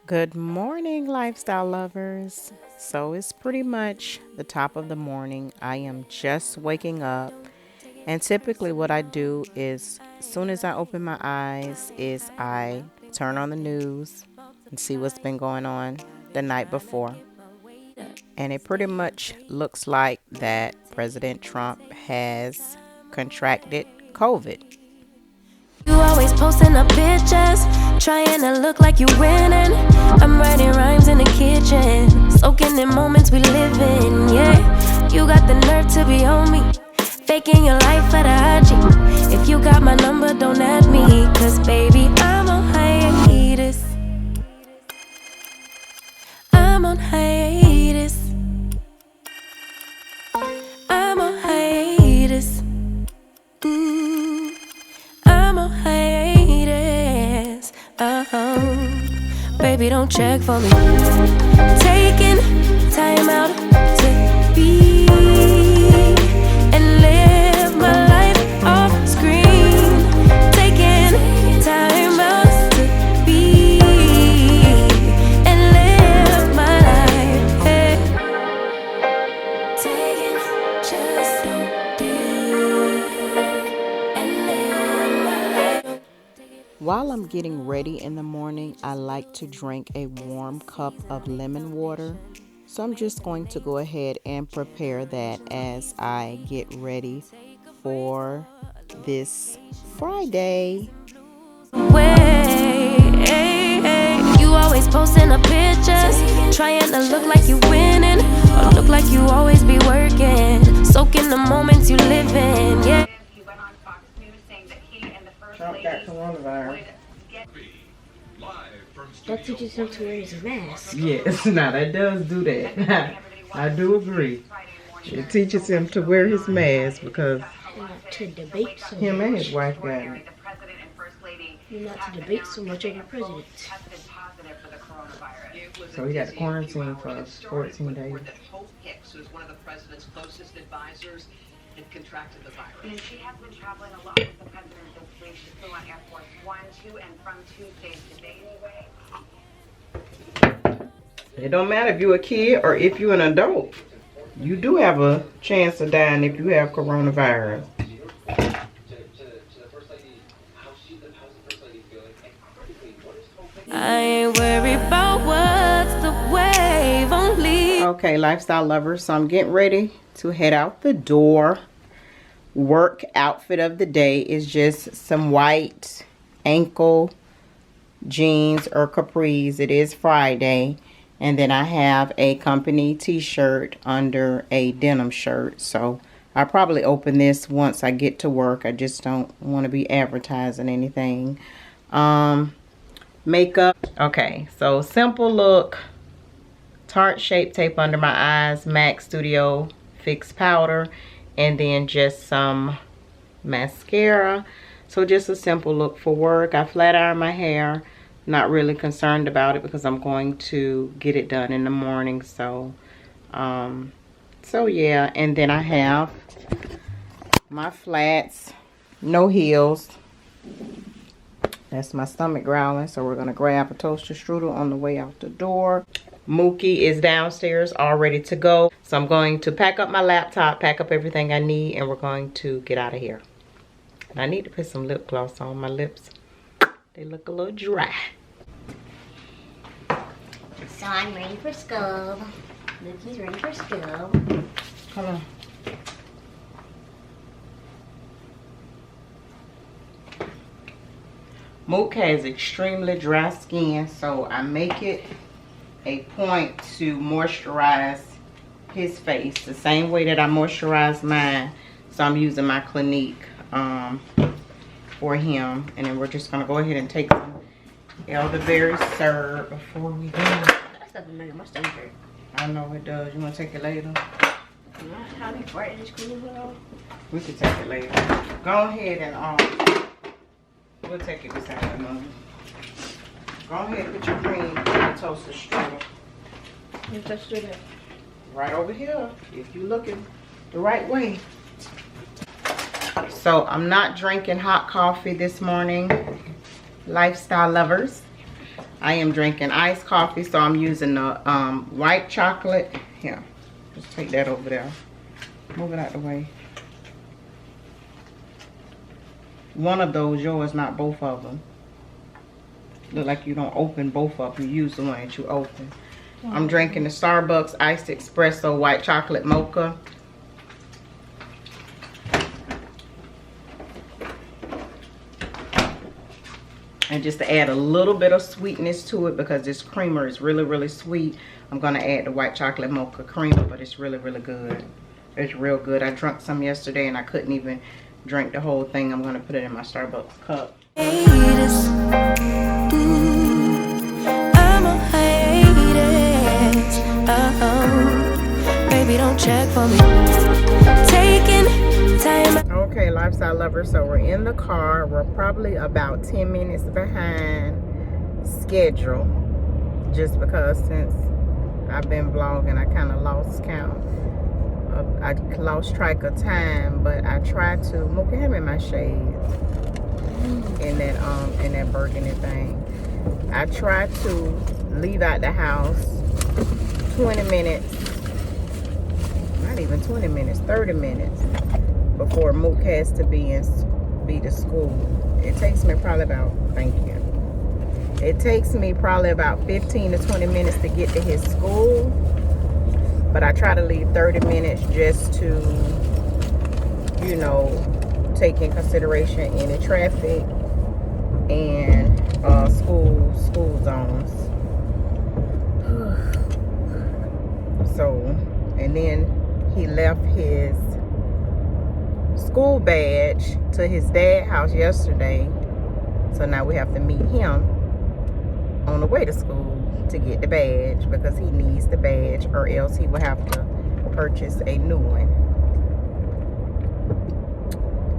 Good morning, lifestyle lovers. So it's pretty much the top of the morning. I am just waking up, and typically what I do is as soon as I open my eyes is I turn on the news and see what's been going on the night before. And it pretty much looks like that President Trump has contracted COVID. You always posting up pictures, trying to look like you winning. I'm writing rhymes in the kitchen, soaking in moments we live in. Yeah, you got the nerve to be on me, faking your life for the IG. If you got my number, don't add me, cause baby, I'm on hiatus. I'm on hiatus. I'm on hiatus. I'm on hiatus. Baby, don't check for me. Taking time out to be and live my life off screen. Taking time out to be and live my life. Hey. Taking just don't be and live my life. While I'm getting ready in the morning, I like to drink a warm cup of lemon water. So I'm just going to go ahead and prepare that as I get ready for this Friday. You always posting up pictures, trying to look like you winning, or look like you always be working, soaking the moments you live in. Yeah. He went on Fox News saying that he and the first Trump got coronavirus. would get That teaches him to wear his mask. Yes, now that does do that. I do agree. It teaches him to wear his mask because Not to debate so him and his much. wife got it. the president and first lady You're not to debate so much over president. tested positive for the coronavirus. So he got quarantined for 14 days. That Hope Hicks, who's one of the president's closest advisors, had contracted the virus. And she has been traveling a lot with the president this week. She flew on Air Force One, to and from Tuesday today anyway. It don't matter if you're a kid or if you're an adult. You do have a chance of dying if you have coronavirus. I ain't worried about what's the wave only. Okay, lifestyle lovers, so I'm getting ready to head out the door. Work outfit of the day is just some white ankle jeans or capris. It is Friday. And then I have a company t-shirt under a denim shirt. So I'll probably open this once I get to work. I just don't want to be advertising anything. Makeup. Okay, so simple look. Tarte Shape Tape under my eyes. MAC Studio Fix Powder. And then just some mascara. So just a simple look for work. I flat iron my hair. Not really concerned about it because I'm going to get it done in the morning. So yeah. And then I have my flats, no heels. That's my stomach growling. So we're going to grab a toaster strudel on the way out the door. Mookie is downstairs all ready to go. So I'm going to pack up my laptop, pack up everything I need, and we're going to get out of here. And I need to put some lip gloss on my lips. They look a little dry. So I'm ready for school. Mookie's ready for school. Come on. Mook has extremely dry skin, so I make it a point to moisturize his face the same way that I moisturize mine. So I'm using my Clinique for him. And then we're just going to go ahead and take some elderberry syrup before we go. That's not make my stomach hurt. I know it does. You want to take it later? How do you fart in this cleaning oil? We can take it later. Go ahead and we'll take it beside the mother. Go ahead and put your cream in the toaster strudel. Let's do that. Right over here, if you're looking the right way. So I'm not drinking hot coffee this morning, lifestyle lovers. I am drinking iced coffee, so I'm using the white chocolate. Here, just take that over there. Move it out the way. One of those, yours, not both of them. Look like you don't open both of them. You use the one that you open. I'm drinking the Starbucks iced espresso white chocolate mocha. And just to add a little bit of sweetness to it, because this creamer is really, really sweet, I'm gonna add the white chocolate mocha creamer, but it's really, really good. It's real good. I drank some yesterday and I couldn't even drink the whole thing. I'm gonna put it in my Starbucks cup. Haters. I'm a hiatus. Baby, don't check for me. Taking time. Okay, lifestyle lovers, so we're in the car. We're probably about 10 minutes behind schedule, just because since I've been vlogging, I kind of lost count. I lost track of time, but I tried to look at him in my shades in that burgundy thing. I tried to leave out the house 20 minutes, not even 20 minutes, 30 minutes before Mook has to be to school. It takes me probably about, thank you. It takes me probably about 15 to 20 minutes to get to his school. But I try to leave 30 minutes just to, you know, take in consideration any traffic and school zones. So, and then he left his school badge to his dad's house yesterday. So now we have to meet him on the way to school to get the badge, because he needs the badge, or else he will have to purchase a new one.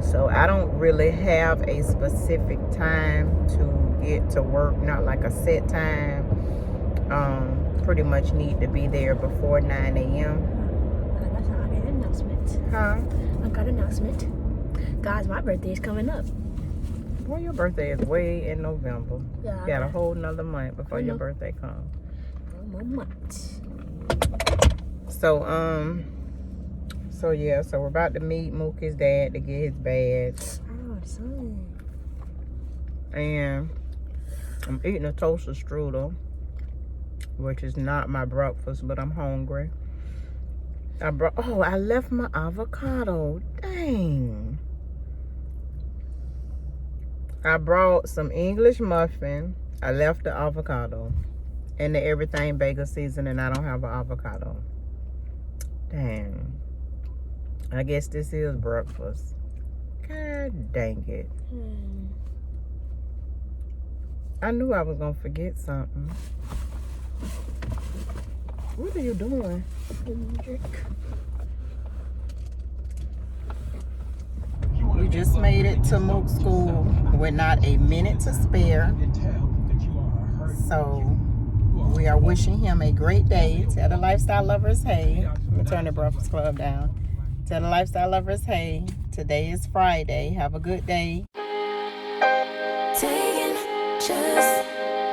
So I don't really have a specific time to get to work, not like a set time. Pretty much need to be there before 9 a.m. I got an announcement. Huh? I got an announcement. Guys, my birthday is coming up. Well, your birthday is way in November. Yeah, You got a whole nother month before I your know. birthday comes. 1 more month. So yeah, so we're about to meet Mookie's dad to get his badge. Oh, son. And I'm eating a toaster strudel, which is not my breakfast, but I'm hungry. I left my avocado. Dang. I brought some English muffin. I left the avocado and the everything bagel seasoning. I don't have an avocado. Dang. I guess this is breakfast. God dang it. I knew I was gonna forget something. What are you doing? We just made it to Mook's school with not a minute to spare. So we are wishing him a great day. Tell the lifestyle lovers, hey. Let me turn the Breakfast Club down. Tell the lifestyle lovers, hey. Today is Friday. Have a good day. Taking just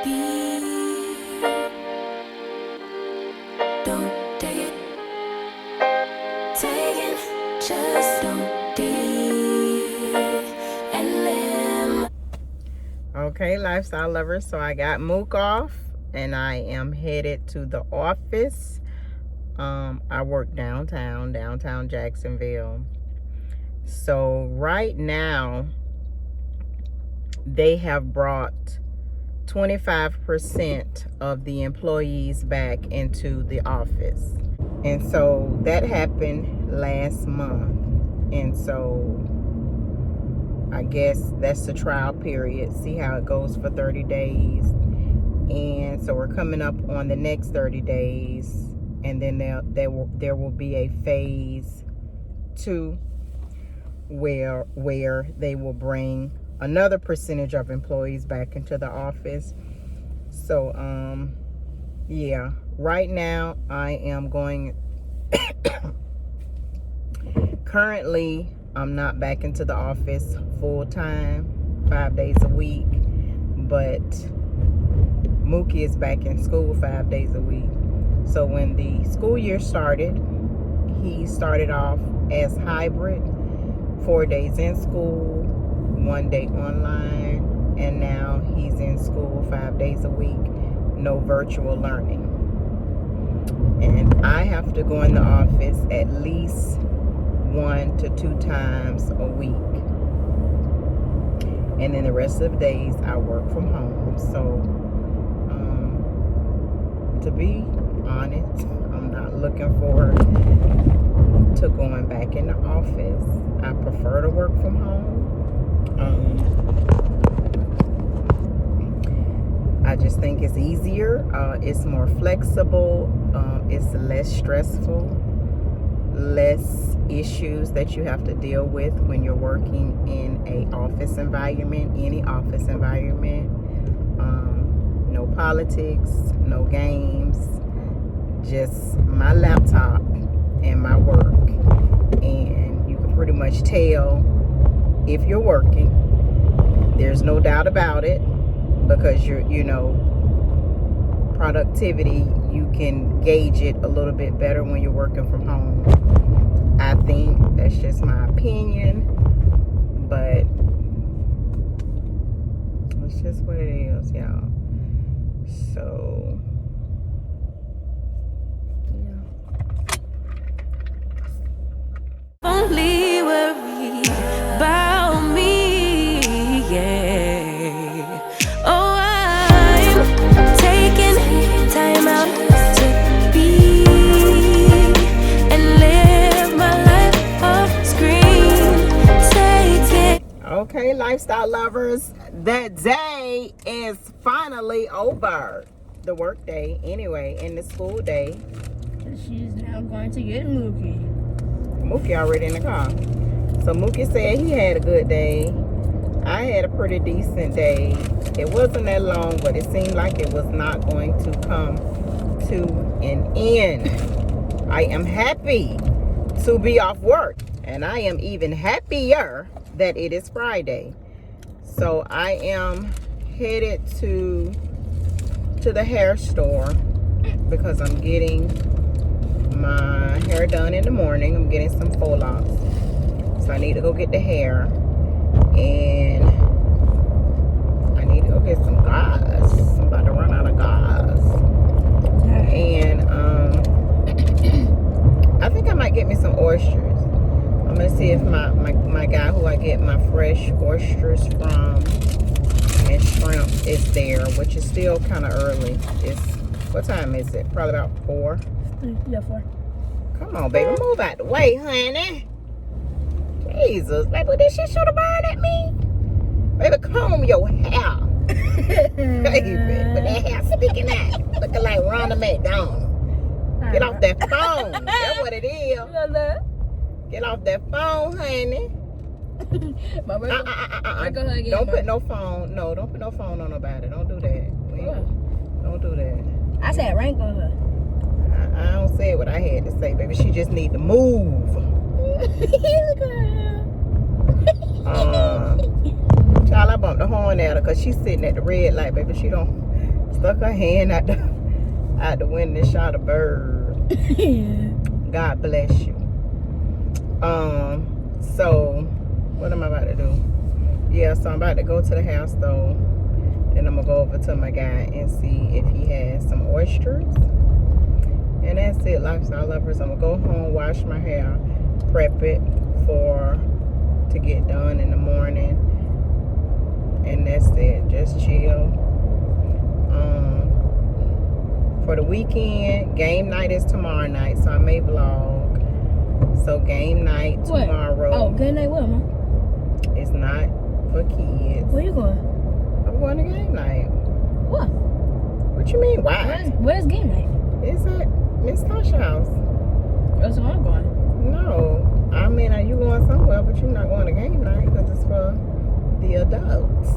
be. Don't take it. Taking just don't be. And live. Okay, lifestyle lovers. So I got Mook off and I am headed to the office. I work downtown Jacksonville. So right now they have brought 25% of the employees back into the office. And so that happened last month. And so I guess that's the trial period. See how it goes for 30 days. And so we're coming up on the next 30 days. And then there will be a phase 2 where they will bring another percentage of employees back into the office. So yeah, right now I am going currently I'm not back into the office full time, 5 days a week, but Mookie is back in school 5 days a week. So when the school year started, he started off as hybrid, 4 days in school, 1 day online, and now he's in school 5 days a week, no virtual learning. And I have to go in the office at least 1 to 2 times a week. And then the rest of the days I work from home. So, to be honest, I'm not looking forward to going back in the office. I prefer to work from home. I just think it's easier. It's more flexible. It's less stressful. Less issues that you have to deal with when you're working in a office environment, any office environment. No politics, no games, just my laptop and my work. And you can pretty much tell if you're working. There's no doubt about it, because productivity, you can gauge it a little bit better when you're working from home. I think that's just my opinion, but it's just what it is, y'all. So, yeah. Only worry about me, yeah. Oh, I'm taking time out to be and live my life off screen. Take it. Okay, lifestyle lovers, the day is finally over. The work day, anyway, and the school day. She's now going to get Mookie. Mookie already in the car. So Mookie said he had a good day. I had a pretty decent day. It wasn't that long, but it seemed like it was not going to come to an end. I am happy to be off work, and I am even happier that it is Friday. So I am headed to the hair store because I'm getting my hair done in the morning. I'm getting some faux locks, so I need to go get the hair, and I need to go get some gas. I'm about to run out of gas. And I think I might get me some oysters. I'm gonna see if my guy who I get my fresh oysters from and shrimp is there, which is still kind of early. What time is it? Probably about 4. Yeah, 4. Come on, baby, move out the way, honey. Jesus, baby, this shit should have burned at me. Baby, comb your hair. Baby, with that hair sticking out, looking like Ronald McDonald. Get off that phone. That's what it is. Get off that phone, honey. Don't put no phone. No, don't put no phone on nobody. Don't do that. Don't do that. I said rank on her. I don't say what I had to say, baby. She just need to move. Child, I bumped the horn at her because she's sitting at the red light, baby. She don't stuck her hand out the window and shot a bird. God bless you. So what am I about to do? Yeah, so I'm about to go to the hair store. Then I'm gonna go over to my guy and see if he has some oysters. And that's it, lifestyle lovers. I'm gonna go home, wash my hair, prep it to get done in the morning. And that's it. Just chill. For the weekend, game night is tomorrow night, so I may vlog. So game night tomorrow. Oh, game night what, Mom? It's not for kids. Where you going? I'm going to game night. What? What you mean, why? Where's game night? It's at Miss Tasha's house. That's where I'm going. No. I mean, are you going somewhere, but you're not going to game night because it's for the adults.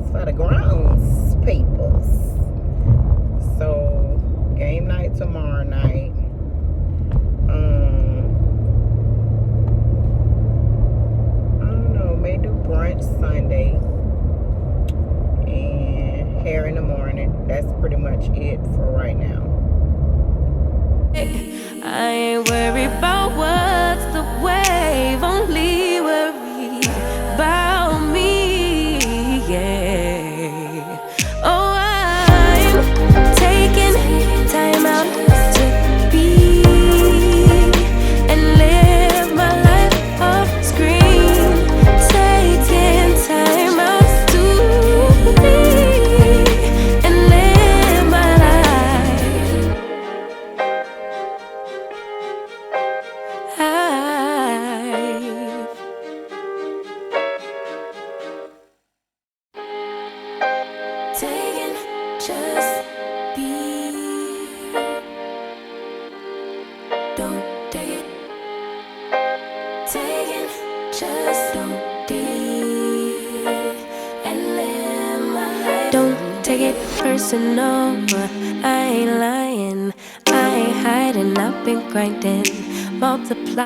It's for the grounds peoples. So, game night tomorrow night. 8 much it for right now. I ain't worried about what's the wave, only worry about me, yeah. Oh, I'm taking time out to be and live my life off screen, taking time out to be and live my life. Taking just be. Don't take it. Taking just don't be and live my life. Don't take it personal. I ain't lying. I ain't hiding. I've been grinding. Multiply.